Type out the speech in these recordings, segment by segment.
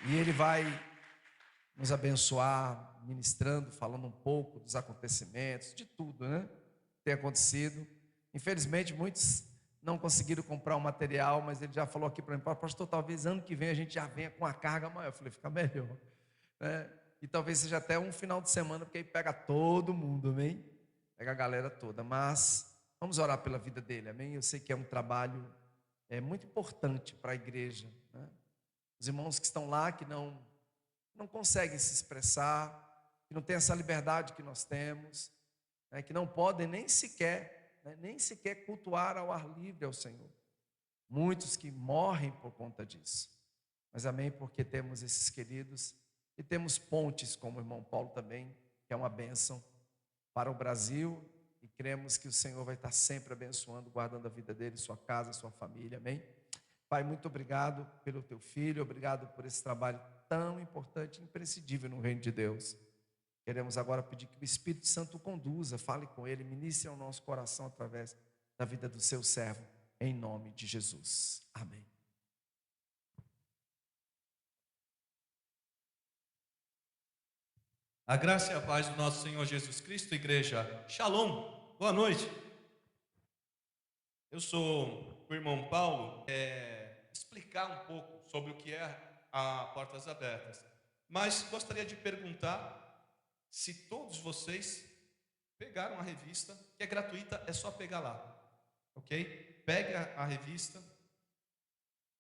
E ele vai nos abençoar, ministrando, falando um pouco dos acontecimentos, de tudo, né? Que tem acontecido. Infelizmente, muitos não conseguiram comprar o material, mas ele já falou aqui para mim, pastor, talvez ano que vem a gente já venha com uma carga maior. Eu falei, fica melhor, né? E talvez seja até um final de semana, porque aí pega todo mundo, amém? Pega a galera toda, mas vamos orar pela vida dele, amém? Eu sei que é um trabalho muito importante para a igreja, né? Os irmãos que estão lá, que não conseguem se expressar, que não têm essa liberdade que nós temos, né? Que não podem nem sequer, né? Nem sequer cultuar ao ar livre ao Senhor. Muitos que morrem por conta disso. Mas amém, porque temos esses queridos e temos pontes, como o irmão Paulo também, que é uma bênção para o Brasil, e cremos que o Senhor vai estar sempre abençoando, guardando a vida dele, sua casa, sua família, amém? Pai, muito obrigado pelo teu filho, obrigado por esse trabalho tão importante, imprescindível no reino de Deus. Queremos agora pedir que o Espírito Santo o conduza, fale com ele, ministre ao nosso coração através da vida do seu servo, em nome de Jesus. Amém. A graça e a paz do nosso Senhor Jesus Cristo, igreja. Shalom, boa noite. Eu sou o irmão Paulo, explicar um pouco sobre o que é a Portas Abertas. Mas gostaria de perguntar se todos vocês pegaram a revista, que é gratuita, é só pegar lá, ok? Pega a revista,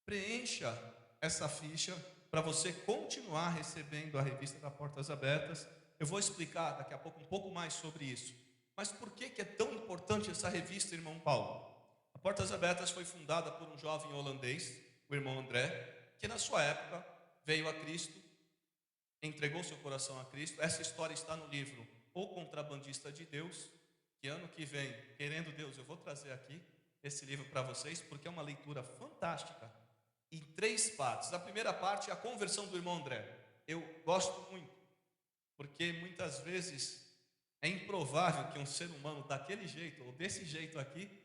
preencha essa ficha para você continuar recebendo a revista da Portas Abertas. Eu vou explicar daqui a pouco um pouco mais sobre isso. Mas por que é tão importante essa revista, irmão Paulo? A Portas Abertas foi fundada por um jovem holandês, o irmão André, que na sua época veio a Cristo, entregou seu coração a Cristo. Essa história está no livro O Contrabandista de Deus, que ano que vem, querendo Deus, eu vou trazer aqui esse livro para vocês, porque é uma leitura fantástica, em 3 partes. A primeira parte é a conversão do irmão André. Eu gosto muito, porque muitas vezes é improvável que um ser humano daquele jeito, ou desse jeito aqui,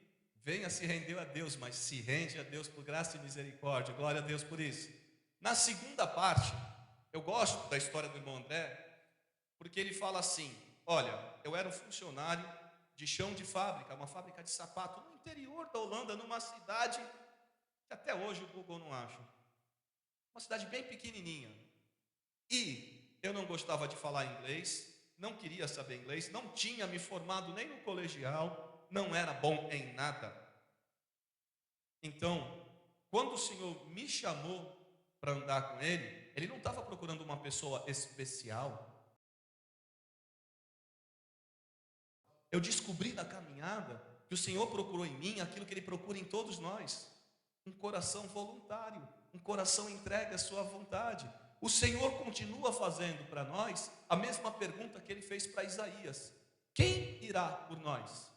venha se render a Deus, mas se rende a Deus por graça e misericórdia. Glória a Deus por isso. Na segunda parte, eu gosto da história do irmão André, porque ele fala assim: olha, eu era um funcionário de chão de fábrica, uma fábrica de sapato, no interior da Holanda, numa cidade que até hoje o Google não acha. Uma cidade bem pequenininha. E eu não gostava de falar inglês, não queria saber inglês, não tinha me formado nem no colegial, não era bom em nada. Então, quando o Senhor me chamou para andar com Ele, Ele não estava procurando uma pessoa especial. Eu descobri na caminhada que o Senhor procurou em mim aquilo que Ele procura em todos nós: um coração voluntário, um coração entregue à sua vontade. O Senhor continua fazendo para nós a mesma pergunta que Ele fez para Isaías: quem irá por nós?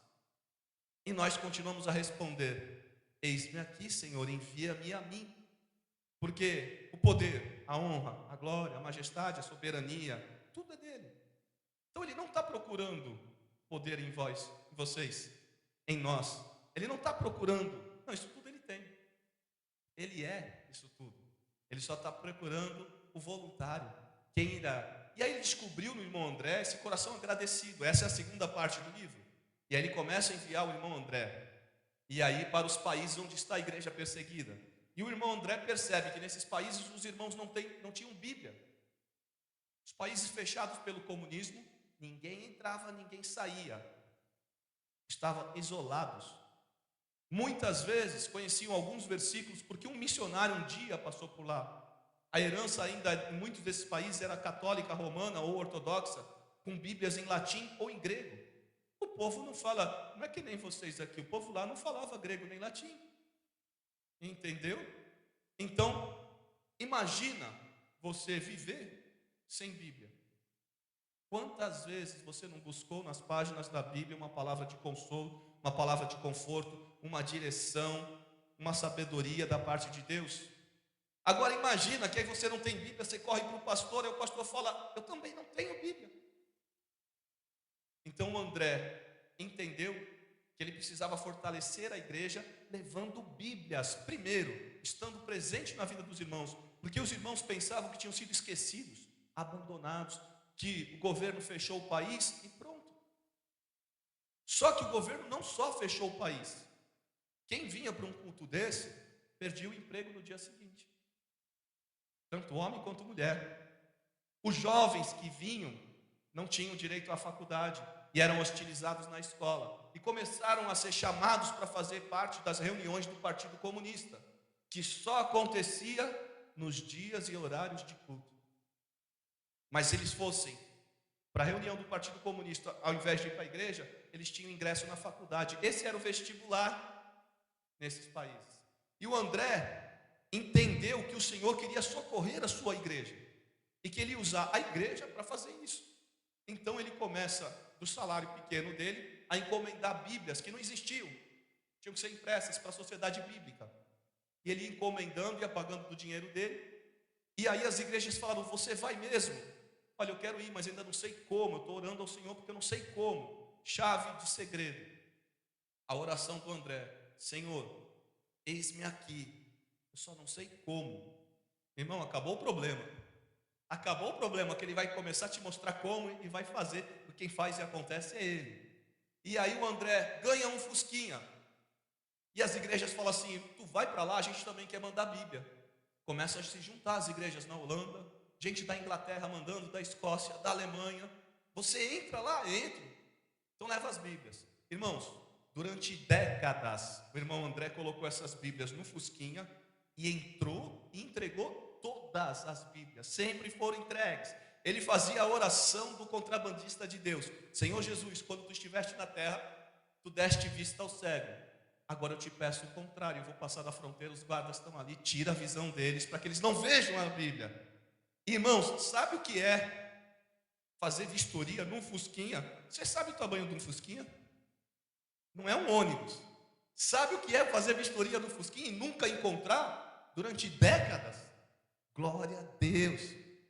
E nós continuamos a responder: eis-me aqui, Senhor, envia-me a mim. Porque o poder, a honra, a glória, a majestade, a soberania, tudo é dele. Então Ele não está procurando poder em vós, em vocês, em nós. Ele não está procurando. Não, isso tudo Ele tem. Ele é isso tudo. Ele só está procurando o voluntário. Quem irá? E aí ele descobriu no irmão André esse coração agradecido. Essa é a segunda parte do livro. E aí ele começa a enviar o irmão André. E aí para os países onde está a igreja perseguida. E o irmão André percebe que nesses países os irmãos não tinham Bíblia. Os países fechados pelo comunismo, ninguém entrava, ninguém saía. Estavam isolados. Muitas vezes conheciam alguns versículos porque um missionário um dia passou por lá. A herança ainda em muitos desses países era católica, romana ou ortodoxa, com Bíblias em latim ou em grego. O povo não fala, não é que nem vocês aqui, o povo lá não falava grego nem latim. Entendeu? Então, imagina você viver sem Bíblia. Quantas vezes você não buscou nas páginas da Bíblia uma palavra de consolo, uma palavra de conforto, uma direção, uma sabedoria da parte de Deus? Agora imagina que aí você não tem Bíblia, você corre para o pastor, e o pastor fala: eu também não tenho Bíblia. Então o André entendeu que ele precisava fortalecer a igreja levando Bíblias primeiro, estando presente na vida dos irmãos, porque os irmãos pensavam que tinham sido esquecidos, abandonados, que o governo fechou o país e pronto. Só que o governo não só fechou o país, quem vinha para um culto desse, perdia o emprego no dia seguinte, tanto homem quanto mulher. Os jovens que vinham não tinham direito à faculdade e eram hostilizados na escola, e começaram a ser chamados para fazer parte das reuniões do Partido Comunista, que só acontecia nos dias e horários de culto. Mas se eles fossem para a reunião do Partido Comunista, ao invés de ir para a igreja, eles tinham ingresso na faculdade. Esse era o vestibular nesses países. E o André entendeu que o Senhor queria socorrer a sua igreja e que ele ia usar a igreja para fazer isso. Então ele começa, do salário pequeno dele, a encomendar Bíblias que não existiam, tinham que ser impressas para a sociedade bíblica. E ele ia encomendando e apagando do dinheiro dele. E aí as igrejas falaram: você vai mesmo? Olha, eu quero ir, mas ainda não sei como. Eu estou orando ao Senhor porque eu não sei como. Chave de segredo. A oração do André: Senhor, eis-me aqui, eu só não sei como. Irmão, acabou o problema. Acabou o problema, que ele vai começar a te mostrar como e vai fazer, porque quem faz e acontece é ele. E aí o André ganha um fusquinha. E as igrejas falam assim: tu vai para lá, a gente também quer mandar a Bíblia. Começam a se juntar as igrejas na Holanda, gente da Inglaterra mandando, da Escócia, da Alemanha. Você entra lá? Entro. Então leva as Bíblias. Irmãos, durante décadas, o irmão André colocou essas Bíblias no fusquinha e entrou e entregou todas as Bíblias. Sempre foram entregues. Ele fazia a oração do contrabandista de Deus: Senhor Jesus, quando tu estiveste na terra, tu deste vista ao cego. Agora eu te peço o contrário, eu vou passar da fronteira, os guardas estão ali, tira a visão deles para que eles não vejam a Bíblia. Irmãos, sabe o que é fazer vistoria num fusquinha? Você sabe o tamanho de um fusquinha? Não é um ônibus. Sabe o que é fazer vistoria no fusquinha e nunca encontrar? Durante décadas. Glória a Deus.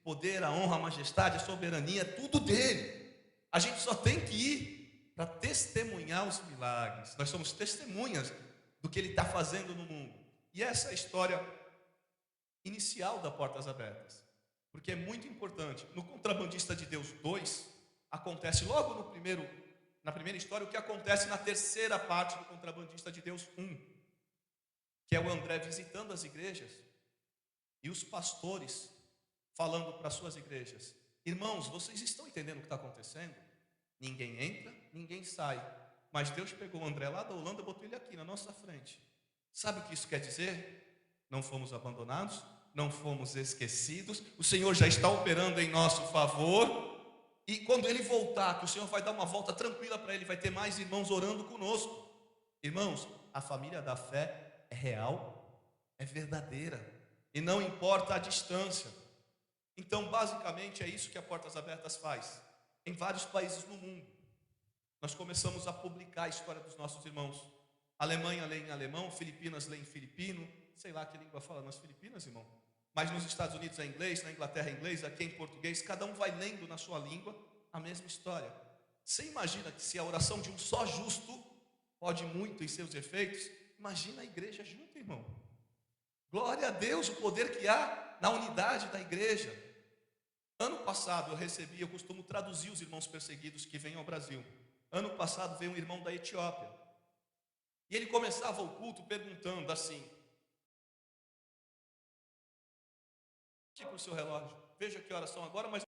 Poder, a honra, a majestade, a soberania, é tudo dele. A gente só tem que ir para testemunhar os milagres. Nós somos testemunhas do que ele está fazendo no mundo. E essa é a história inicial da Portas Abertas, porque é muito importante. No Contrabandista de Deus 2, acontece logo na primeira história o que acontece na terceira parte do Contrabandista de Deus 1, que é o André visitando as igrejas e os pastores falando para as suas igrejas: irmãos, vocês estão entendendo o que está acontecendo? Ninguém entra, ninguém sai. Mas Deus pegou o André lá da Holanda e botou ele aqui na nossa frente. Sabe o que isso quer dizer? Não fomos abandonados, não fomos esquecidos. O Senhor já está operando em nosso favor. E quando ele voltar, que o Senhor vai dar uma volta tranquila para ele, vai ter mais irmãos orando conosco. Irmãos, a família da fé é real, é verdadeira. E não importa a distância. Então, basicamente, é isso que a Portas Abertas faz. Em vários países no mundo, nós começamos a publicar a história dos nossos irmãos. Alemanha lê em alemão, Filipinas lê em filipino, sei lá que língua fala nas Filipinas, irmão. Mas nos Estados Unidos é inglês, na Inglaterra é inglês, aqui é em português. Cada um vai lendo na sua língua a mesma história. Você imagina que se a oração de um só justo pode muito em seus efeitos, imagina a igreja junto, irmão. Glória a Deus, o poder que há na unidade da igreja. Ano passado eu costumo traduzir os irmãos perseguidos que vêm ao Brasil. Ano passado veio um irmão da Etiópia. E ele começava o culto perguntando assim: para o seu relógio, veja que horas são agora, mas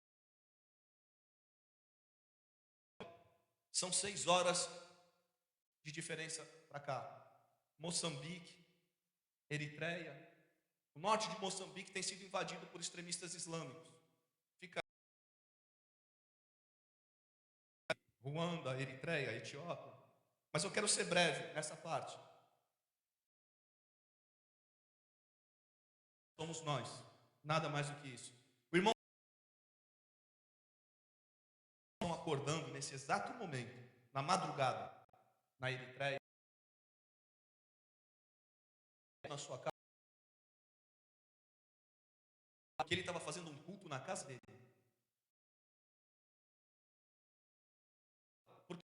são 6 horas de diferença para cá. Moçambique, Eritreia, o norte de Moçambique tem sido invadido por extremistas islâmicos. Fica Ruanda, Eritreia, Etiópia. Mas eu quero ser breve nessa parte. Somos nós, nada mais do que isso. O irmão estão acordando nesse exato momento, na madrugada, na Eritreia, na sua casa, que ele estava fazendo um culto na casa dele. Porque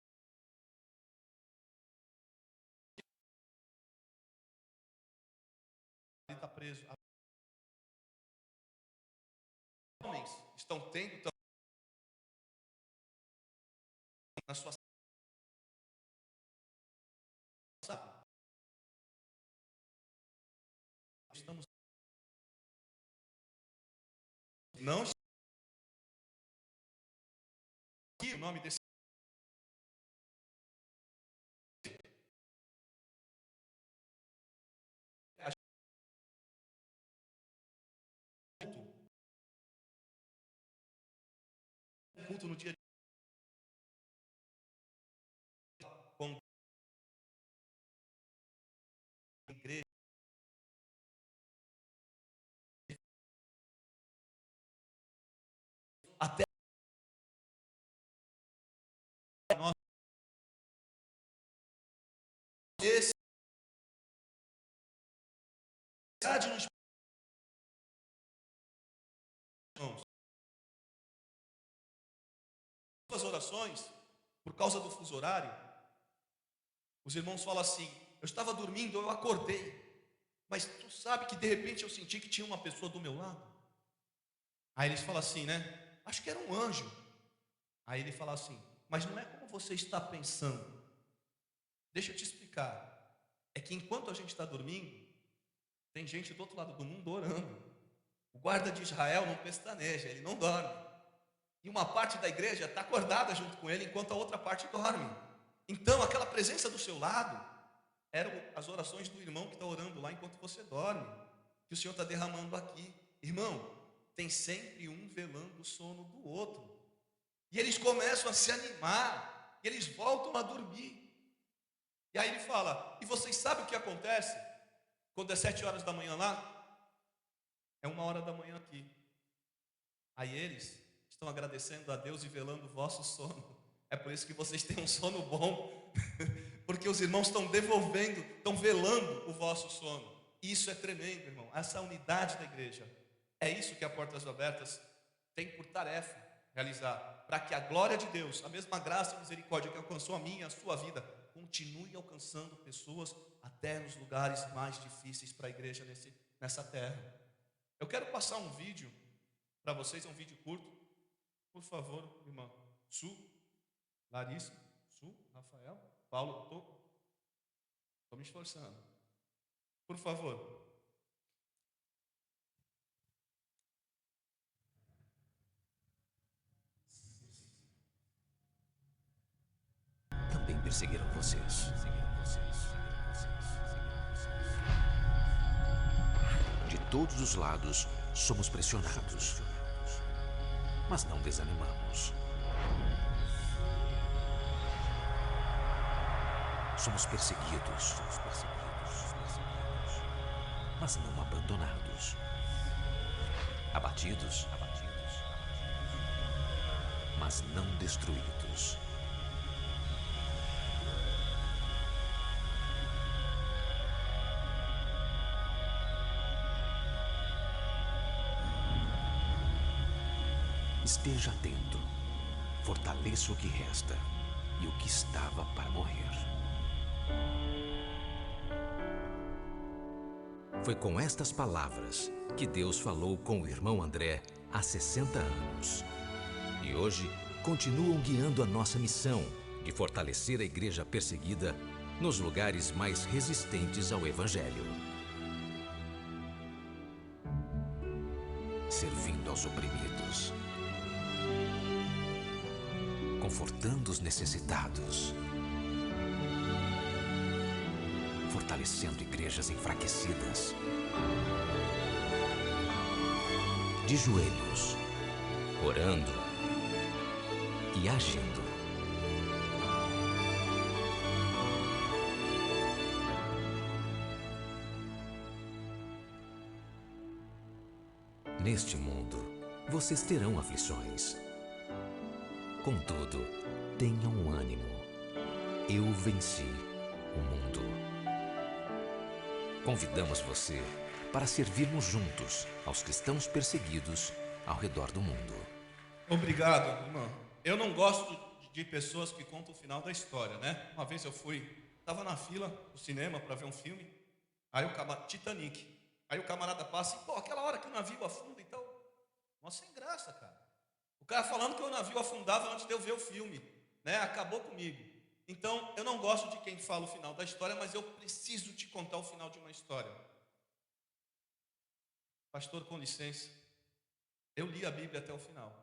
ele está preso. estão tendo na sua sala. Estamos não aqui o nome desse culto no dia com a igreja. Até nós esse nos irmãos. As orações, por causa do fuso horário, os irmãos falam assim: eu estava dormindo, eu acordei, mas tu sabe que de repente eu senti que tinha uma pessoa do meu lado. Aí eles falam assim, né? Acho que era um anjo. Aí ele fala assim: mas não é como você está pensando. Deixa eu te explicar. É que enquanto a gente está dormindo, tem gente do outro lado do mundo orando. O guarda de Israel não pestaneja, ele não dorme. E uma parte da igreja está acordada junto com ele, enquanto a outra parte dorme. Então, aquela presença do seu lado eram as orações do irmão que está orando lá enquanto você dorme, que o Senhor está derramando aqui. Irmão, tem sempre um velando o sono do outro. E eles começam a se animar, e eles voltam a dormir. E aí ele fala: e vocês sabem o que acontece? Quando é 7 horas da manhã lá, é 1 hora da manhã aqui. Aí eles estão agradecendo a Deus e velando o vosso sono. É por isso que vocês têm um sono bom, porque os irmãos estão devolvendo, estão velando o vosso sono. Isso é tremendo, irmão. Essa unidade da igreja. É isso que a Portas Abertas tem por tarefa realizar, para que a glória de Deus, a mesma graça e misericórdia que alcançou a minha e a sua vida, continue alcançando pessoas até nos lugares mais difíceis para a igreja nessa terra. Eu quero passar um vídeo para vocês, é um vídeo curto. Por favor, irmã Su, Larissa, Su, Rafael, Paulo, estou me esforçando. Por favor. Também perseguiram vocês. De todos os lados, somos pressionados. Mas não desanimamos. Somos perseguidos. Mas não abandonados. Abatidos. Mas não destruídos. Esteja atento, fortaleça o que resta e o que estava para morrer. Foi com estas palavras que Deus falou com o irmão André há 60 anos. E hoje continuam guiando a nossa missão de fortalecer a igreja perseguida nos lugares mais resistentes ao Evangelho. Servindo aos oprimidos. Confortando os necessitados, fortalecendo igrejas enfraquecidas, de joelhos, orando e agindo. Neste mundo, vocês terão aflições. Contudo, tenham ânimo. Eu venci o mundo. Convidamos você para servirmos juntos aos cristãos perseguidos ao redor do mundo. Obrigado, irmão. Eu não gosto de pessoas que contam o final da história, né? Uma vez eu estava na fila do cinema para ver um filme, aí Titanic. Aí o camarada passa e, aquela hora que o navio afunda e tal. Nossa, sem graça, cara. O cara falando que o navio afundava antes de eu ver o filme, né? Acabou comigo. Então, eu não gosto de quem fala o final da história, mas eu preciso te contar o final de uma história. Pastor, com licença, eu li a Bíblia até o final.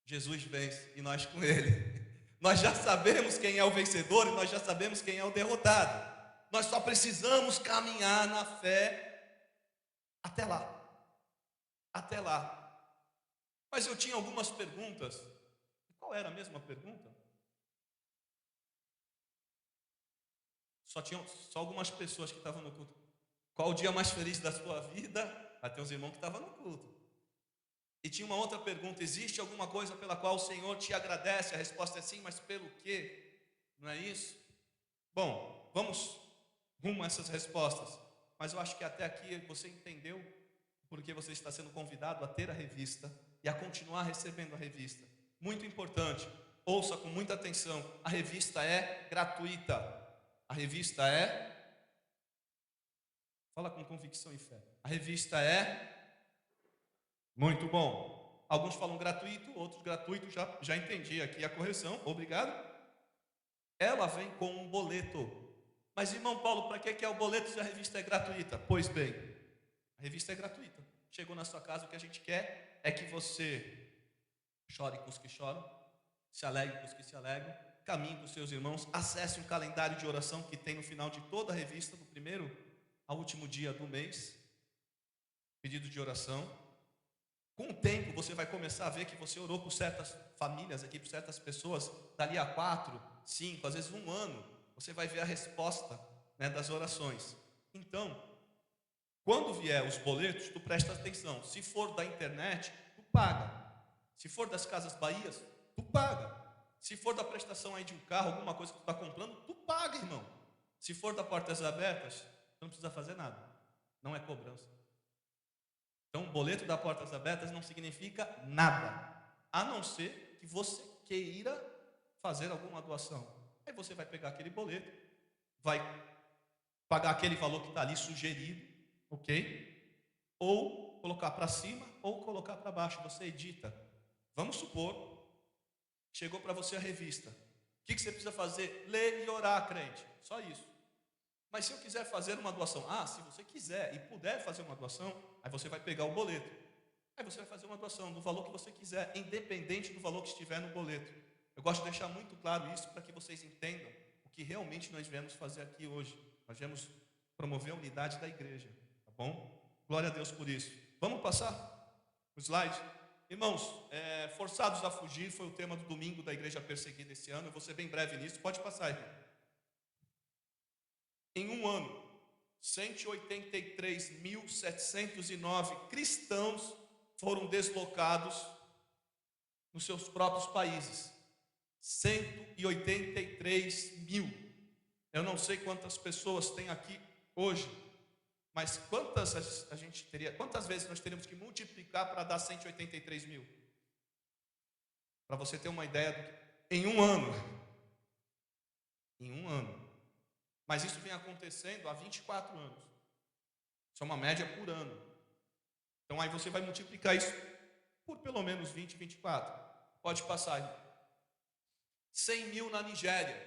Jesus vence e nós com ele. Nós já sabemos quem é o vencedor e nós já sabemos quem é o derrotado. Nós só precisamos caminhar na fé até lá. Até lá. Mas eu tinha algumas perguntas. Qual era a mesma pergunta? Só algumas pessoas que estavam no culto. Qual o dia mais feliz da sua vida? Até os irmãos que estavam no culto. E tinha uma outra pergunta: existe alguma coisa pela qual o Senhor te agradece? A resposta é sim, mas pelo quê? Não é isso? Bom, vamos rumo a essas respostas. Mas eu acho que até aqui você entendeu porque você está sendo convidado a ter a revista e a continuar recebendo a revista. Muito importante, ouça com muita atenção: a revista é gratuita. A revista é... Fala com convicção e fé. A revista é... Muito bom. Alguns falam gratuito, outros gratuito, já entendi aqui a correção, obrigado. Ela vem com um boleto. Mas, irmão Paulo, para que é o boleto se a revista é gratuita? Pois bem, a revista é gratuita. Chegou na sua casa, o que a gente quer é que você chore com os que choram, se alegre com os que se alegram, caminhe com os seus irmãos, acesse um calendário de oração que tem no final de toda a revista, do primeiro ao último dia do mês, pedido de oração. Com o tempo, você vai começar a ver que você orou por certas famílias aqui, por certas pessoas, dali a 4, 5, às vezes 1 ano, você vai ver a resposta, né, das orações. Então, quando vier os boletos, tu presta atenção. Se for da internet, tu paga. Se for das Casas Bahias, tu paga. Se for da prestação aí de um carro, alguma coisa que tu está comprando, tu paga, irmão. Se for da Portas Abertas, tu não precisa fazer nada. Não é cobrança. Então, o boleto da Portas Abertas não significa nada, a não ser que você queira fazer alguma doação. Aí você vai pegar aquele boleto, vai pagar aquele valor que está ali sugerido, ok? Ou colocar para cima, ou colocar para baixo, você edita. Vamos supor, chegou para você a revista. O que você precisa fazer? Ler e orar, crente. Só isso. Mas se eu quiser fazer uma doação, se você quiser e puder fazer uma doação, aí você vai pegar o boleto. Aí você vai fazer uma doação do valor que você quiser, independente do valor que estiver no boleto. Eu gosto de deixar muito claro isso para que vocês entendam o que realmente nós viemos fazer aqui hoje. Nós viemos promover a unidade da igreja, tá bom? Glória a Deus por isso. Vamos passar o slide? Irmãos, forçados a fugir foi o tema do domingo da igreja perseguida esse ano. Eu vou ser bem breve nisso, pode passar, irmão. Em um ano, 183.709 cristãos foram deslocados nos seus próprios países. 183 mil. Eu não sei quantas pessoas tem aqui hoje, mas quantas vezes nós teríamos que multiplicar para dar 183 mil? Para você ter uma ideia, em um ano. Em um ano. Mas isso vem acontecendo há 24 anos. Isso é uma média por ano. Então aí você vai multiplicar isso por pelo menos 20, 24. Pode passar aí. 100 mil na Nigéria.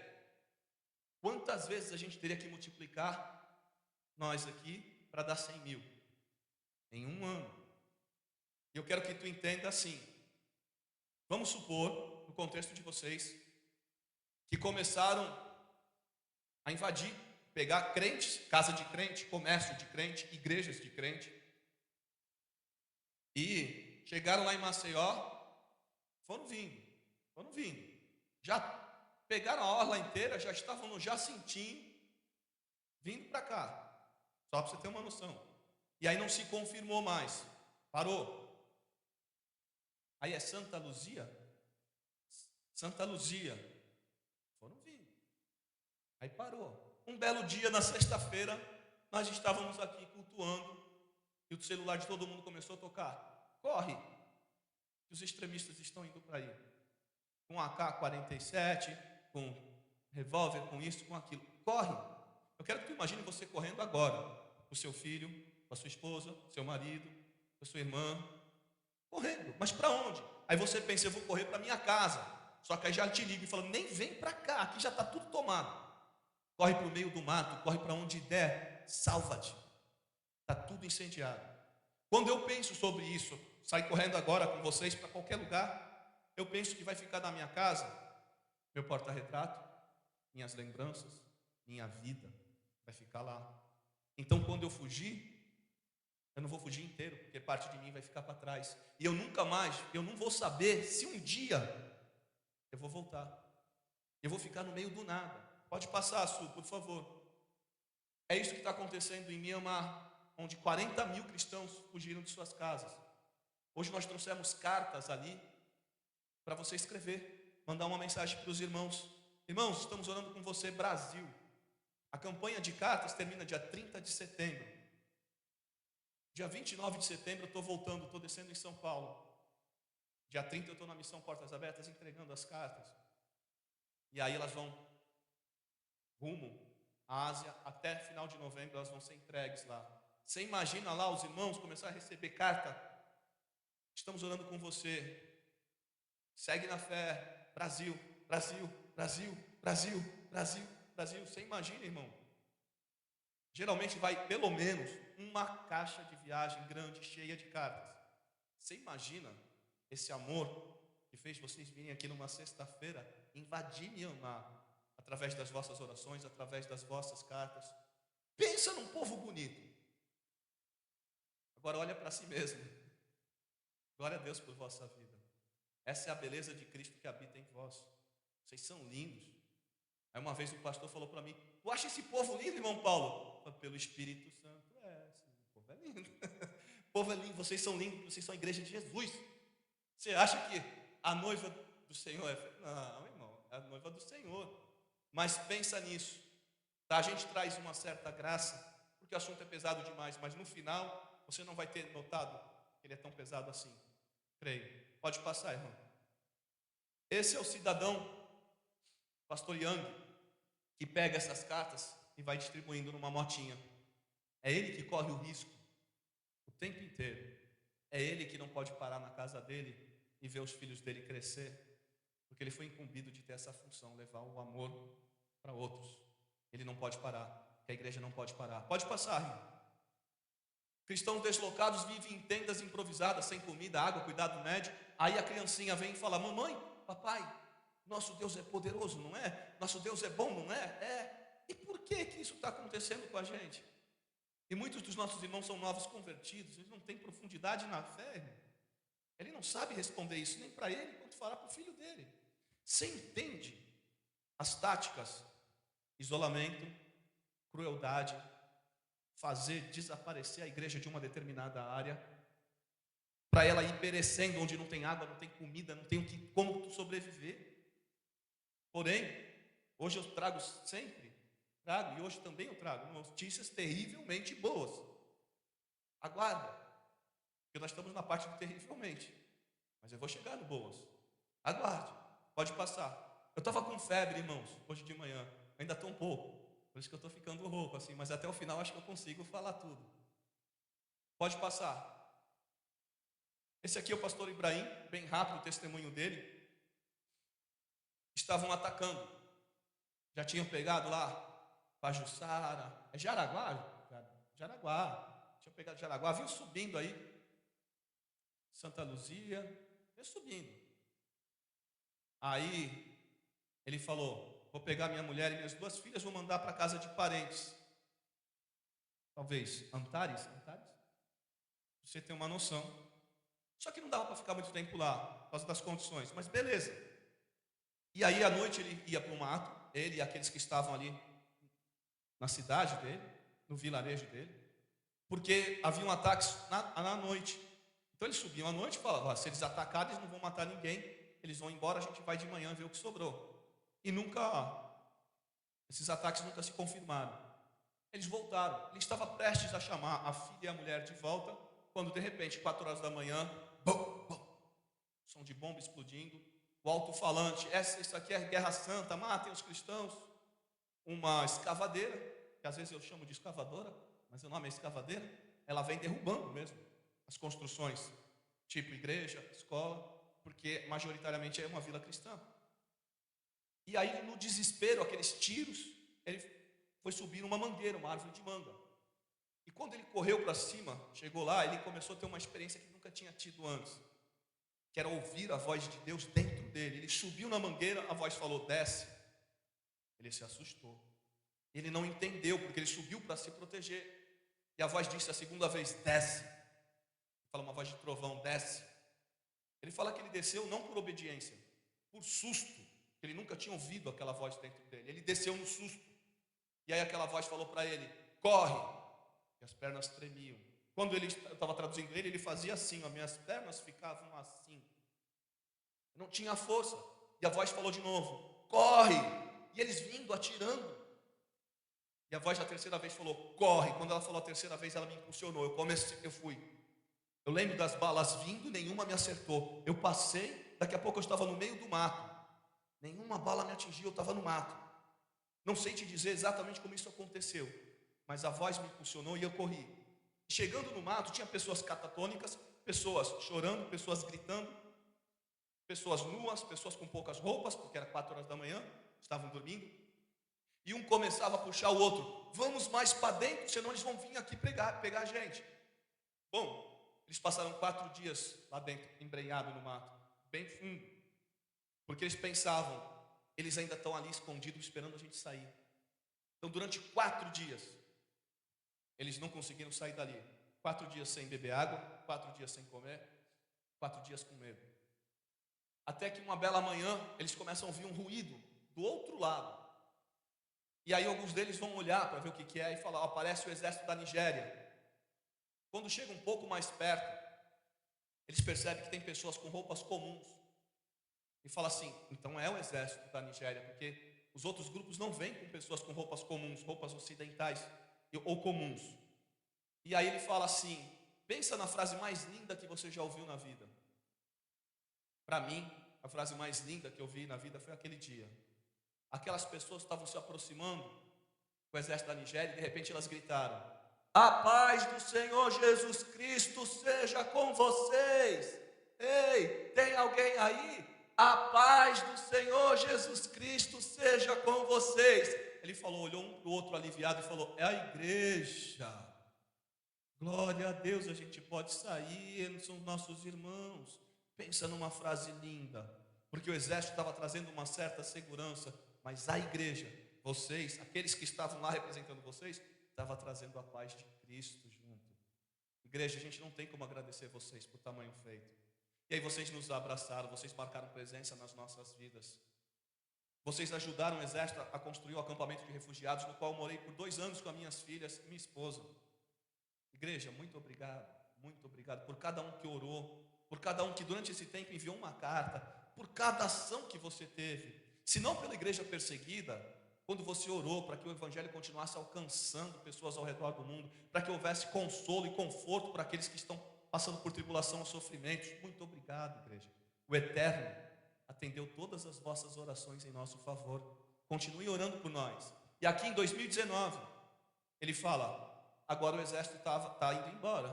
Quantas vezes a gente teria que multiplicar nós aqui para dar 100 mil? Em um ano. E eu quero que tu entenda assim. Vamos supor, no contexto de vocês, que começaram a invadir, pegar crentes, casa de crente, comércio de crente, igrejas de crente. E chegaram lá em Maceió, foram vindo. Já pegaram a orla inteira, já estavam no Jacintim, vindo para cá. Só para você ter uma noção. E aí não se confirmou mais. Parou. Aí é Santa Luzia? Santa Luzia. Foram vindo. Aí parou. Um belo dia, na sexta-feira, nós estávamos aqui cultuando e o celular de todo mundo começou a tocar. Corre, que os extremistas estão indo para aí. Com AK-47, com revólver, com isso, com aquilo. Corre. Eu quero que tu imagine você correndo agora. Com o seu filho, com a sua esposa, com o seu marido, com a sua irmã. Correndo. Mas para onde? Aí você pensa, eu vou correr para minha casa. Só que aí já te liga e fala, nem vem para cá, aqui já está tudo tomado. Corre para o meio do mato, corre para onde der, salva-te. Está tudo incendiado. Quando eu penso sobre isso, saio correndo agora com vocês para qualquer lugar, eu penso que vai ficar na minha casa, meu porta-retrato, minhas lembranças, minha vida, vai ficar lá. Então quando eu fugir, eu não vou fugir inteiro, porque parte de mim vai ficar para trás. E eu nunca mais, eu não vou saber se um dia eu vou voltar. Eu vou ficar no meio do nada. Pode passar, Su, por favor. É isso que está acontecendo em Myanmar, onde 40 mil cristãos fugiram de suas casas. Hoje nós trouxemos cartas ali para você escrever, mandar uma mensagem para os irmãos. Irmãos, estamos orando com você, Brasil. A campanha de cartas termina dia 30 de setembro. Dia 29 de setembro eu estou voltando, estou descendo em São Paulo. Dia 30 eu estou na missão Portas Abertas entregando as cartas. E aí elas vão rumo à Ásia, até final de novembro elas vão ser entregues lá. Você imagina lá os irmãos começar a receber carta? Estamos orando com você. Segue na fé. Brasil, Brasil, Brasil, Brasil, Brasil, Brasil. Você imagina, irmão? Geralmente vai pelo menos uma caixa de viagem grande, cheia de cartas. Você imagina esse amor que fez vocês virem aqui numa sexta-feira, invadir Myanmar, através das vossas orações, através das vossas cartas. Pensa num povo bonito. Agora olha para si mesmo. Glória a Deus por vossa vida. Essa é a beleza de Cristo que habita em vós. Vocês são lindos. Aí uma vez o pastor falou para mim, tu acha esse povo lindo, irmão Paulo? Pelo Espírito Santo. O povo é lindo. O povo é lindo, vocês são lindos, vocês são a igreja de Jesus. Você acha que a noiva do Senhor é... Não, irmão, é a noiva do Senhor. Mas pensa nisso. Tá? A gente traz uma certa graça, porque o assunto é pesado demais, mas no final, você não vai ter notado que ele é tão pesado assim. Creio. Pode passar, irmão. Esse é o cidadão, pastor Yang, que pega essas cartas e vai distribuindo numa motinha. É ele que corre o risco o tempo inteiro. É ele que não pode parar na casa dele e ver os filhos dele crescer, porque ele foi incumbido de ter essa função, levar o amor para outros. Ele não pode parar, porque a igreja não pode parar. Pode passar, irmão. Cristãos deslocados vivem em tendas improvisadas, sem comida, água, cuidado médico. Aí a criancinha vem e fala, mamãe, papai, nosso Deus é poderoso, não é? Nosso Deus é bom, não é? É. E por que isso está acontecendo com a gente? E muitos dos nossos irmãos são novos convertidos, eles não têm profundidade na fé, irmão. Ele não sabe responder isso nem para ele, quanto falar para o filho dele. Você entende as táticas? Isolamento, crueldade, fazer desaparecer a igreja de uma determinada área, para ela ir perecendo onde não tem água, não tem comida, não tem como sobreviver. Porém, hoje eu trago sempre, e hoje também eu trago notícias terrivelmente boas. Aguarda, porque nós estamos na parte do terrivelmente, mas eu vou chegar no boas. Aguarde, pode passar. Eu estava com febre, irmãos, hoje de manhã, ainda estou um pouco, por isso que eu estou ficando rouco assim, mas até o final acho que eu consigo falar tudo. Pode passar. Esse aqui é o pastor Ibrahim, bem rápido o testemunho dele. Estavam atacando, já tinham pegado lá Pajuçara, é Jaraguá? Tinha pegado Jaraguá, viu subindo aí, Santa Luzia, veio subindo. Aí ele falou, vou pegar minha mulher e minhas 2 filhas, vou mandar para a casa de parentes. Talvez Antares? Você tem uma noção. Só que não dava para ficar muito tempo lá, por causa das condições, mas beleza. E aí à noite ele ia para o mato, ele e aqueles que estavam ali na cidade dele, no vilarejo dele, porque haviam ataques na noite. Então eles subiam à noite e falavam, se eles atacarem, eles não vão matar ninguém, eles vão embora, a gente vai de manhã ver o que sobrou. E esses ataques nunca se confirmaram. Eles voltaram, ele estava prestes a chamar a filha e a mulher de volta, quando de repente, 4 horas da manhã, bum, bum, som de bomba explodindo, o alto-falante, isso aqui é guerra santa, matem os cristãos. Uma escavadeira, que às vezes eu chamo de escavadora, mas o nome é escavadeira, ela vem derrubando mesmo as construções, tipo igreja, escola, porque majoritariamente é uma vila cristã. E aí, no desespero, aqueles tiros, ele foi subir numa mangueira, uma árvore de manga. E quando ele correu para cima, chegou lá, ele começou a ter uma experiência que nunca tinha tido antes, que era ouvir a voz de Deus dentro dele. Ele subiu na mangueira, a voz falou, desce. Ele se assustou. Ele não entendeu, porque ele subiu para se proteger. E a voz disse a segunda vez, desce. Fala uma voz de trovão, desce. Ele fala que ele desceu não por obediência, por susto, que ele nunca tinha ouvido aquela voz dentro dele. Ele desceu no susto. E aí aquela voz falou para ele, corre. E as pernas tremiam. Quando eu estava traduzindo ele fazia assim, as minhas pernas ficavam assim. Eu não tinha força. E a voz falou de novo, corre. E eles vindo, atirando. E a voz da terceira vez falou, corre. Quando ela falou a terceira vez, ela me impulsionou. Eu fui. Eu lembro das balas vindo, nenhuma me acertou. Eu passei, daqui a pouco eu estava no meio do mato. Nenhuma bala me atingiu, eu estava no mato. Não sei te dizer exatamente como isso aconteceu, mas a voz me impulsionou e eu corri. Chegando no mato, tinha pessoas catatônicas, pessoas chorando, pessoas gritando, pessoas nuas, pessoas com poucas roupas, porque era 4 horas da manhã, estavam dormindo. E um começava a puxar o outro, vamos mais para dentro, senão eles vão vir aqui pegar a gente. Bom, eles passaram 4 dias lá dentro, embrenhados no mato, bem fundo, porque eles pensavam, eles ainda estão ali escondidos esperando a gente sair. Então durante 4 dias, eles não conseguiram sair dali. 4 dias sem beber água, 4 dias sem comer, 4 dias com medo. Até que uma bela manhã, eles começam a ouvir um ruído do outro lado. E aí alguns deles vão olhar para ver o que é e falar, ó, parece o exército da Nigéria. Quando chega um pouco mais perto, eles percebem que tem pessoas com roupas comuns. E fala assim, então é o exército da Nigéria, porque os outros grupos não vêm com pessoas com roupas comuns, roupas ocidentais ou comuns. E aí ele fala assim, pensa na frase mais linda que você já ouviu na vida. Para mim, a frase mais linda que eu vi na vida foi aquele dia. Aquelas pessoas estavam se aproximando com o exército da Nigéria e de repente elas gritaram, a paz do Senhor Jesus Cristo seja com vocês. Ei, tem alguém aí? A paz do Senhor Jesus Cristo seja com vocês. Ele falou, olhou um para o outro aliviado e falou, é a igreja. Glória a Deus, a gente pode sair, são nossos irmãos. Pensa numa frase linda, porque o exército estava trazendo uma certa segurança, mas a igreja, vocês, aqueles que estavam lá representando vocês, estava trazendo a paz de Cristo junto. Igreja, a gente não tem como agradecer vocês por tamanho feito. E aí vocês nos abraçaram, vocês marcaram presença nas nossas vidas. Vocês ajudaram o exército a construir o acampamento de refugiados, no qual eu morei por 2 anos com as minhas filhas e minha esposa. Igreja, muito obrigado por cada um que orou, por cada um que durante esse tempo enviou uma carta, por cada ação que você teve. Se não pela igreja perseguida, quando você orou para que o evangelho continuasse alcançando pessoas ao redor do mundo, para que houvesse consolo e conforto para aqueles que estão passando por tribulação ou sofrimentos. Muito obrigado, igreja. O Eterno atendeu todas as vossas orações em nosso favor. Continue orando por nós. E aqui em 2019, ele fala, agora o exército está indo embora.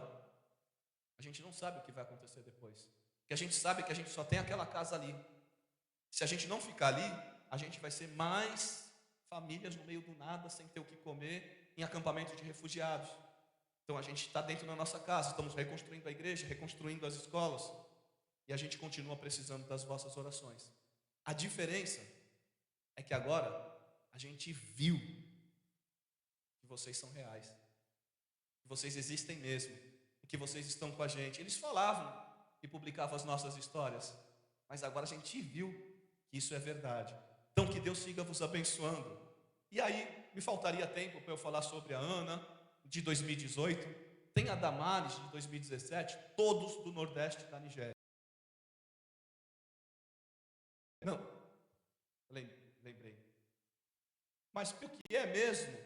A gente não sabe o que vai acontecer depois. Porque a gente sabe que a gente só tem aquela casa ali. Se a gente não ficar ali, a gente vai ser mais famílias no meio do nada, sem ter o que comer, em acampamento de refugiados. Então a gente está dentro da nossa casa, estamos reconstruindo a igreja, reconstruindo as escolas, e a gente continua precisando das vossas orações. A diferença é que agora a gente viu que vocês são reais, que vocês existem mesmo, e que vocês estão com a gente. Eles falavam e publicavam as nossas histórias, mas agora a gente viu que isso é verdade. Então que Deus siga vos abençoando. E aí me faltaria tempo para eu falar sobre a Ana de 2018, tem a Damares de 2017, todos do Nordeste da Nigéria. Não, lembrei. Mas o que é mesmo?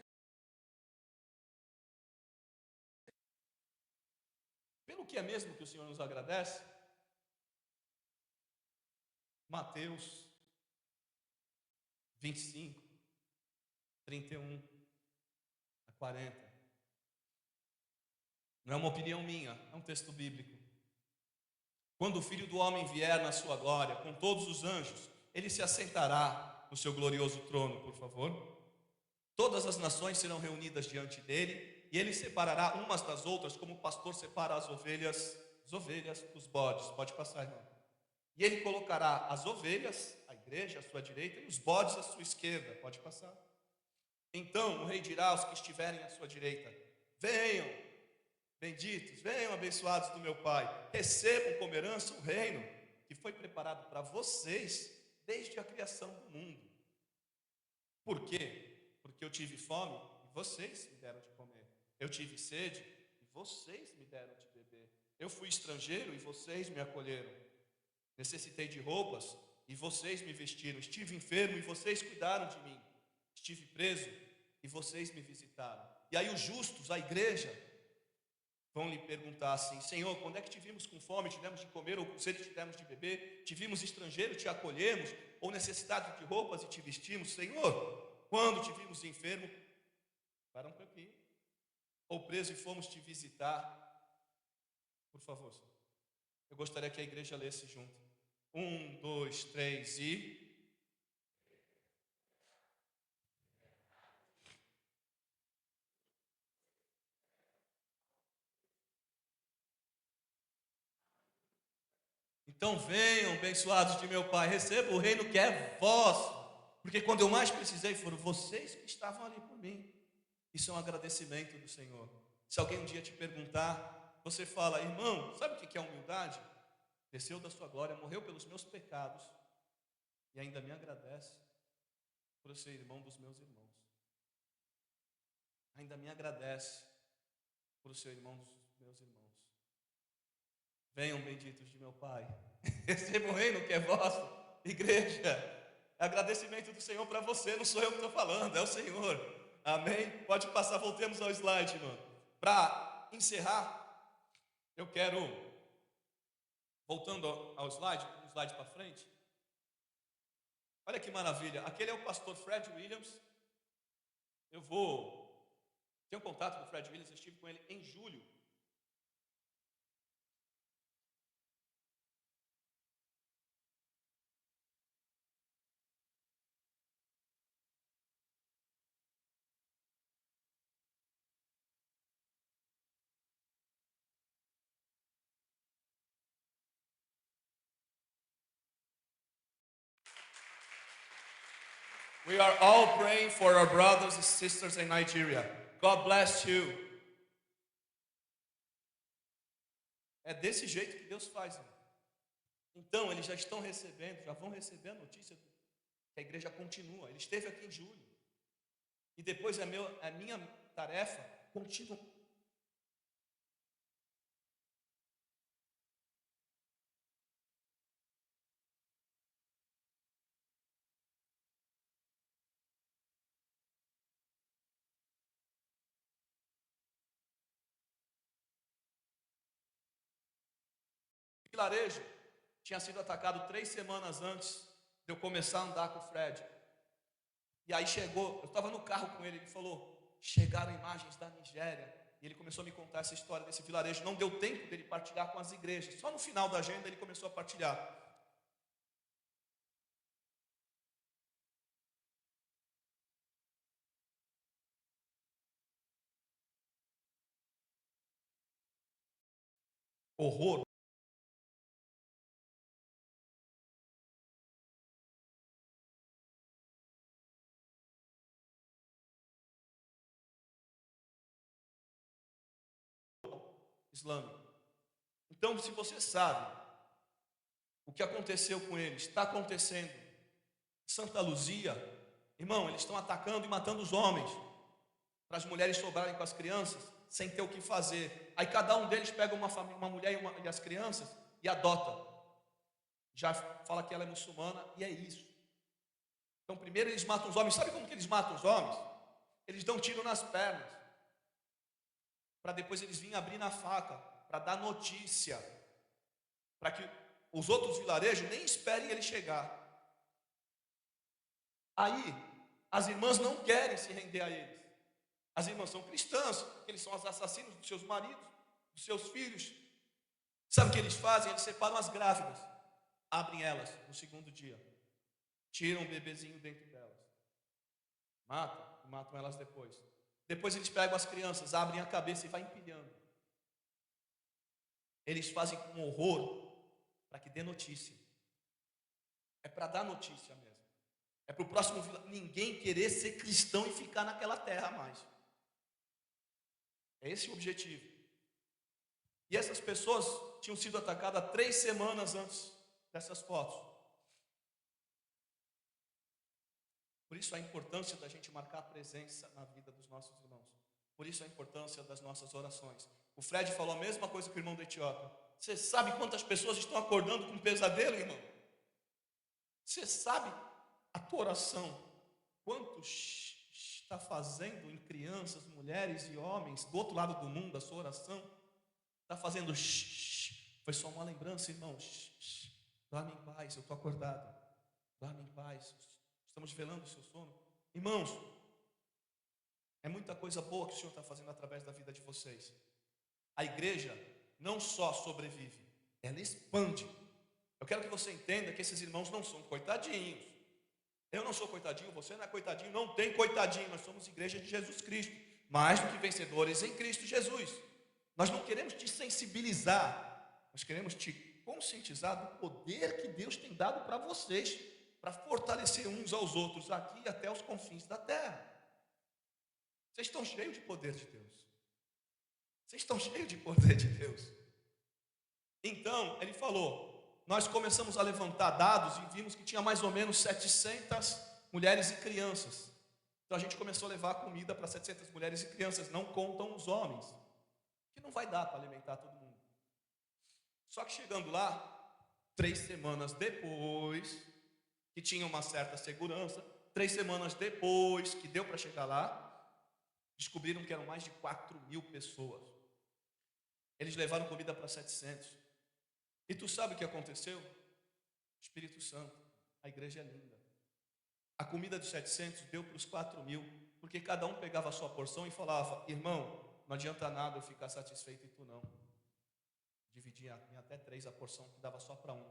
Pelo que é mesmo que o Senhor nos agradece? Mateus 25, 31 a 40. Não é uma opinião minha, é um texto bíblico. Quando o Filho do Homem vier na sua glória, com todos os anjos, ele se assentará no seu glorioso trono, por favor. Todas as nações serão reunidas diante dele, e ele separará umas das outras, como o pastor separa as ovelhas dos bodes. Pode passar, irmão. E ele colocará as ovelhas, a igreja, à sua direita, e os bodes à sua esquerda. Pode passar. Então o rei dirá aos que estiverem à sua direita: venham, benditos, venham abençoados do meu Pai, recebam como herança o reino que foi preparado para vocês desde a criação do mundo. Por quê? Porque eu tive fome e vocês me deram de comer. Eu tive sede e vocês me deram de beber. Eu fui estrangeiro e vocês me acolheram. Necessitei de roupas e vocês me vestiram. Estive enfermo e vocês cuidaram de mim. Estive preso e vocês me visitaram. E aí os justos, a igreja, vão lhe perguntar assim: Senhor, quando é que te vimos com fome, te demos de comer, ou com sede te demos de beber? Te vimos estrangeiro, te acolhemos, ou necessitado de roupas e te vestimos? Senhor, quando te vimos enfermo, para um pouquinho, ou preso e fomos te visitar? Por favor, Senhor. Eu gostaria que a igreja lesse junto. 1, 2, 3 e... Então venham, abençoados de meu Pai, recebam o reino que é vosso, porque quando eu mais precisei foram vocês que estavam ali por mim. Isso é um agradecimento do Senhor. Se alguém um dia te perguntar, você fala: irmão, sabe o que é humildade? Desceu da sua glória, morreu pelos meus pecados e ainda me agradece por eu ser irmão dos meus irmãos. Ainda me agradece por ser irmão dos meus irmãos. Venham, benditos de meu Pai, recebam o reino que é vosso, igreja. Agradecimento do Senhor para você, não sou eu que estou falando, é o Senhor. Amém? Pode passar, voltemos ao slide, irmão. Para encerrar, eu quero, voltando ao slide, um slide para frente. Olha que maravilha, aquele é o pastor Fred Williams. Tenho contato com o Fred Williams, eu estive com ele em julho. We are all praying for our brothers and sisters in Nigeria. God bless you. É desse jeito que Deus faz, irmão. Então, eles já estão recebendo, já vão receber a notícia que a igreja continua. Ele esteve aqui em julho. E depois é minha tarefa continuar. Vilarejo tinha sido atacado 3 semanas antes de eu começar a andar com o Fred. E aí chegou, eu estava no carro com ele falou: chegaram imagens da Nigéria. E ele começou a me contar essa história desse vilarejo. Não deu tempo dele partilhar com as igrejas. Só no final da agenda ele começou a partilhar. Horror. Islâmico. Então, se você sabe o que aconteceu com eles, está acontecendo em Santa Luzia, irmão, eles estão atacando e matando os homens, para as mulheres sobrarem com as crianças, sem ter o que fazer. Aí cada um deles pega uma mulher e as crianças e adota. Já fala que ela é muçulmana e é isso. Então primeiro eles matam os homens. Sabe como que eles matam os homens? Eles dão tiro nas pernas, para depois eles virem abrir na faca, para dar notícia, para que os outros vilarejos nem esperem ele chegar. Aí as irmãs não querem se render a eles. As irmãs são cristãs, porque eles são os assassinos dos seus maridos, dos seus filhos. Sabe o que eles fazem? Eles separam as grávidas, abrem elas no segundo dia, tiram o bebezinho dentro delas, matam elas depois. Depois eles pegam as crianças, abrem a cabeça e vai empilhando. Eles fazem com horror para que dê notícia. É para dar notícia mesmo. É para o próximo ninguém querer ser cristão e ficar naquela terra mais. É esse o objetivo. E essas pessoas tinham sido atacadas 3 semanas antes dessas fotos. Por isso a importância da gente marcar a presença na vida dos nossos irmãos. Por isso a importância das nossas orações. O Fred falou a mesma coisa que o irmão da Etiópia. Você sabe quantas pessoas estão acordando com pesadelo, irmão? Você sabe a tua oração, quanto está fazendo em crianças, mulheres e homens, do outro lado do mundo, a sua oração? Está fazendo foi só uma lembrança, irmão. Dorme em paz, eu estou acordado. Dorme em paz, estamos velando o seu sono. Irmãos, é muita coisa boa que o Senhor está fazendo através da vida de vocês. A igreja não só sobrevive, ela expande. Eu quero que você entenda que esses irmãos não são coitadinhos. Eu não sou coitadinho, você não é coitadinho, não tem coitadinho. Nós somos igreja de Jesus Cristo, mais do que vencedores em Cristo Jesus. Nós não queremos te sensibilizar, nós queremos te conscientizar do poder que Deus tem dado para vocês, para fortalecer uns aos outros aqui e até os confins da terra. Vocês estão cheios de poder de Deus. Vocês estão cheios de poder de Deus. Então, ele falou, nós começamos a levantar dados e vimos que tinha mais ou menos 700 mulheres e crianças. Então a gente começou a levar comida para 700 mulheres e crianças, não contam os homens, que não vai dar para alimentar todo mundo. Só que chegando lá, 3 semanas depois, que tinha uma certa segurança, 3 semanas depois que deu para chegar lá, descobriram que eram mais de 4.000 pessoas. Eles levaram comida para 700. E tu sabe o que aconteceu? Espírito Santo, a igreja é linda. A comida dos 700 deu para os 4.000, porque cada um pegava a sua porção e falava, irmão, não adianta nada eu ficar satisfeito e tu não. Dividia em até 3 a porção, que dava só para um,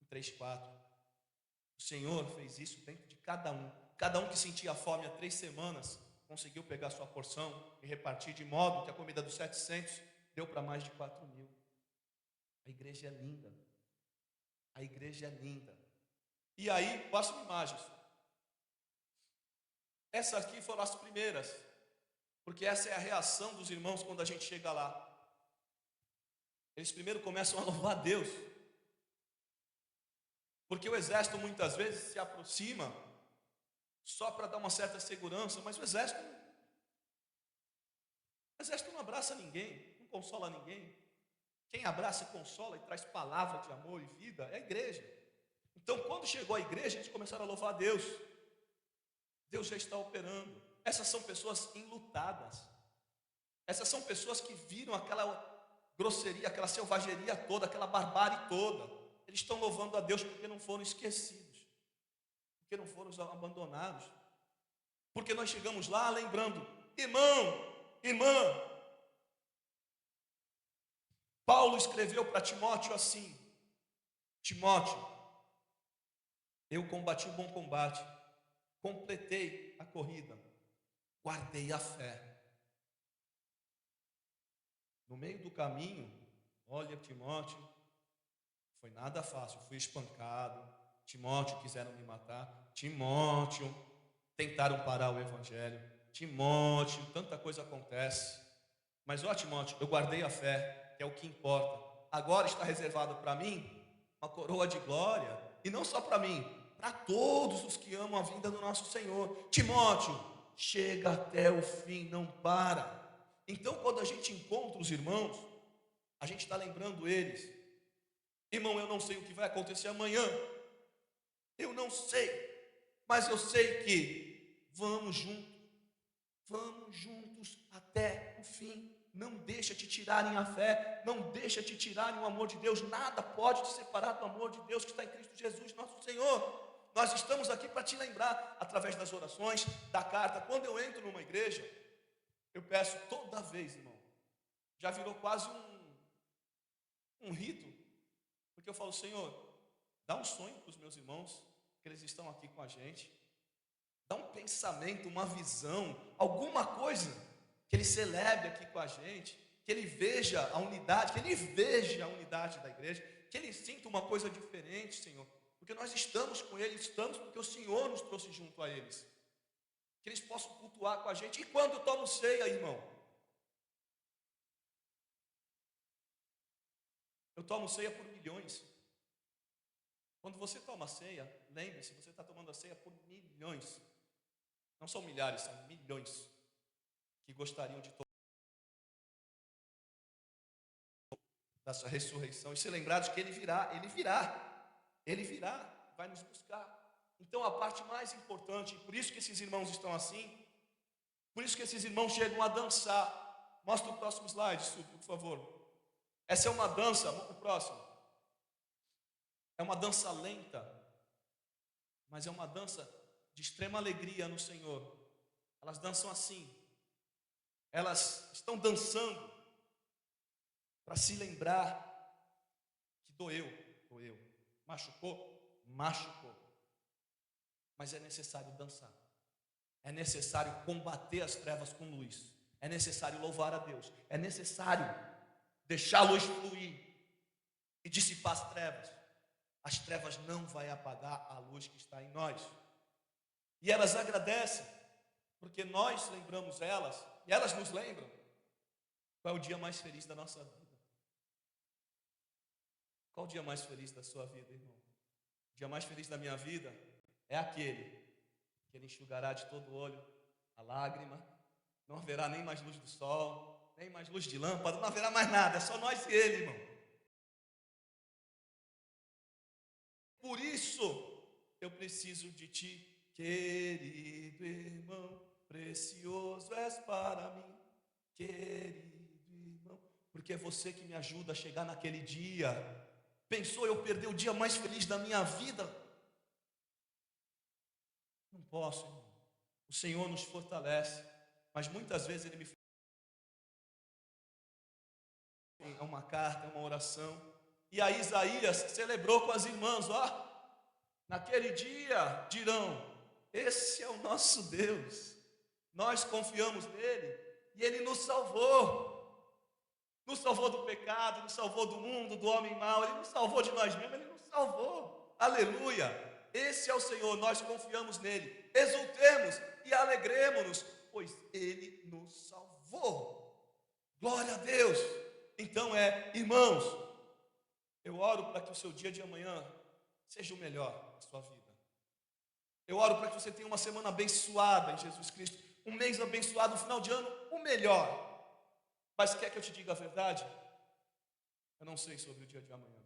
em 3, 4. O Senhor fez isso dentro de cada um. Cada um que sentia fome há 3 semanas, conseguiu pegar a sua porção e repartir, de modo que a comida dos 700 deu para mais de 4.000. A igreja é linda. A igreja é linda. E aí, próxima imagem. Essa aqui foram as primeiras, porque essa é a reação dos irmãos quando a gente chega lá. Eles primeiro começam a louvar a Deus, porque o exército muitas vezes se aproxima só para dar uma certa segurança, mas o exército não abraça ninguém, não consola ninguém. Quem abraça, consola e traz palavra de amor e vida é a igreja. Então, quando chegou a igreja, eles começaram a louvar a Deus. Deus já está operando. Essas são pessoas enlutadas. Essas são pessoas que viram aquela grosseria, aquela selvageria toda, aquela barbárie toda. Eles estão louvando a Deus porque não foram esquecidos, porque não foram abandonados. Porque nós chegamos lá lembrando, irmão, irmã, Paulo escreveu para Timóteo assim, Timóteo, eu combati o bom combate, completei a corrida, guardei a fé. No meio do caminho, olha, Timóteo, foi nada fácil, fui espancado, Timóteo, quiseram me matar, Timóteo, tentaram parar o evangelho, Timóteo, tanta coisa acontece, mas ó Timóteo, eu guardei a fé, que é o que importa. Agora está reservado para mim uma coroa de glória, e não só para mim, para todos os que amam a vinda do nosso Senhor. Timóteo, chega até o fim, não para. Então, quando a gente encontra os irmãos, a gente está lembrando eles. Irmão, eu não sei o que vai acontecer amanhã. Eu não sei. Mas eu sei que vamos juntos até o fim. Não deixa te tirarem a fé, não deixa te tirarem o amor de Deus. Nada pode te separar do amor de Deus que está em Cristo Jesus, nosso Senhor. Nós estamos aqui para te lembrar, através das orações, da carta. Quando eu entro numa igreja, eu peço toda vez, irmão, já virou quase um rito, porque eu falo, Senhor, dá um sonho para os meus irmãos, que eles estão aqui com a gente, dá um pensamento, uma visão, alguma coisa que ele celebre aqui com a gente, que ele veja a unidade, da igreja, que ele sinta uma coisa diferente, Senhor, porque nós estamos com eles, estamos porque o Senhor nos trouxe junto a eles, que eles possam cultuar com a gente. E quando eu tomo ceia, irmão, eu tomo ceia por milhões. Quando você toma ceia, lembre-se, você está tomando a ceia por milhões. Não são milhares, são milhões que gostariam de tomar da sua ressurreição e ser lembrados que Ele virá, vai nos buscar. Então a parte mais importante, por isso que esses irmãos estão assim, por isso que esses irmãos chegam a dançar. Mostra o próximo slide, Súbio, por favor. Essa é uma dança, o próximo. É uma dança lenta, mas é uma dança de extrema alegria no Senhor. Elas dançam assim. Elas estão dançando para se lembrar que doeu. Machucou. Mas é necessário dançar. É necessário combater as trevas com luz. É necessário louvar a Deus. É necessário deixar a luz fluir e dissipar as trevas. As trevas não vão apagar a luz que está em nós. E elas agradecem, porque nós lembramos elas, e elas nos lembram qual é o dia mais feliz da nossa vida. Qual o dia mais feliz da sua vida, irmão? O dia mais feliz da minha vida é aquele que Ele enxugará de todo olho a lágrima, não haverá nem mais luz do sol, nem mais luz de lâmpada, não haverá mais nada, é só nós e Ele, irmão. Por isso, eu preciso de ti, querido irmão, precioso és para mim, querido irmão, porque é você que me ajuda a chegar naquele dia. Pensou eu perder o dia mais feliz da minha vida? Não posso, irmão. O Senhor nos fortalece, mas muitas vezes Ele me faz uma carta, uma oração. E aí Isaías celebrou com as irmãs, naquele dia dirão, esse é o nosso Deus, nós confiamos nele, e Ele nos salvou do pecado, nos salvou do mundo, do homem mau, Ele nos salvou de nós mesmos, Ele nos salvou, aleluia, esse é o Senhor, nós confiamos nele, exultemos e alegremos-nos, pois Ele nos salvou, glória a Deus. Então irmãos, eu oro para que o seu dia de amanhã seja o melhor da sua vida. Eu oro para que você tenha uma semana abençoada em Jesus Cristo, um mês abençoado, um final de ano, o melhor. Mas quer que eu te diga a verdade? Eu não sei sobre o dia de amanhã.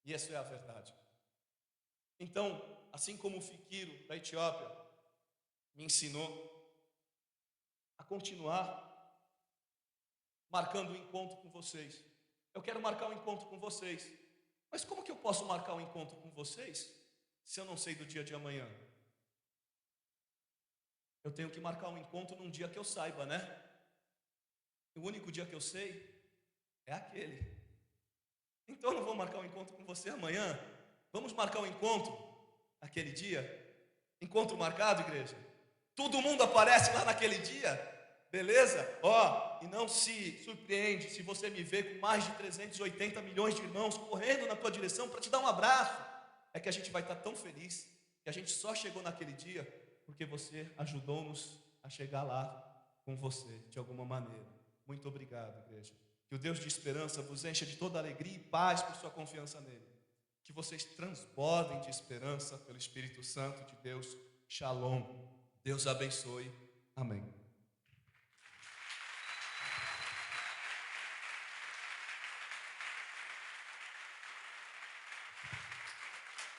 E essa é a verdade. Então, assim como o Fiquiro da Etiópia me ensinou a continuar marcando o encontro com vocês, eu quero marcar um encontro com vocês. Mas como que eu posso marcar um encontro com vocês se eu não sei do dia de amanhã? Eu tenho que marcar um encontro num dia que eu saiba, né? O único dia que eu sei é aquele. Então eu não vou marcar um encontro com você amanhã. Vamos marcar um encontro aquele dia? Encontro marcado, igreja? Todo mundo aparece lá naquele dia? Beleza? E não se surpreende se você me vê com mais de 380 milhões de irmãos correndo na tua direção para te dar um abraço. É que a gente vai estar tão feliz que a gente só chegou naquele dia porque você ajudou-nos a chegar lá com você, de alguma maneira. Muito obrigado, igreja. Que o Deus de esperança vos encha de toda alegria e paz por sua confiança nele. Que vocês transbordem de esperança pelo Espírito Santo de Deus. Shalom. Deus abençoe. Amém.